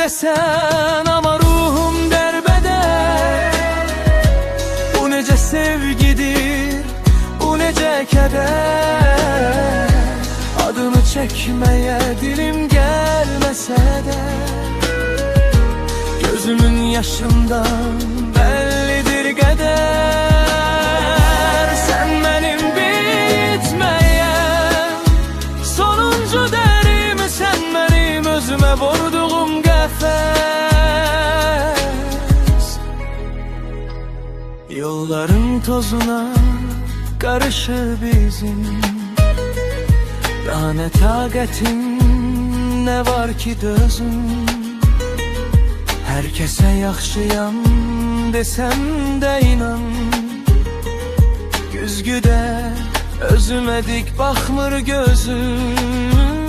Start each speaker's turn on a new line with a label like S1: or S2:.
S1: desen ama ruhum derbeder. Bu necə sevgidir, bu necə keder. Adını çekmeye dilim gelmese de gözümün yaşından bellidir kader. Sen benim bitmeyen sonuncu derim, sen benim özüme vurduğum kafes. Yolların tozuna karışır bizim, daha ne taqətim, ne var ki dözüm. Herkese yaxşıyam desem de inan, güzgüde özüme dik baxmır gözüm.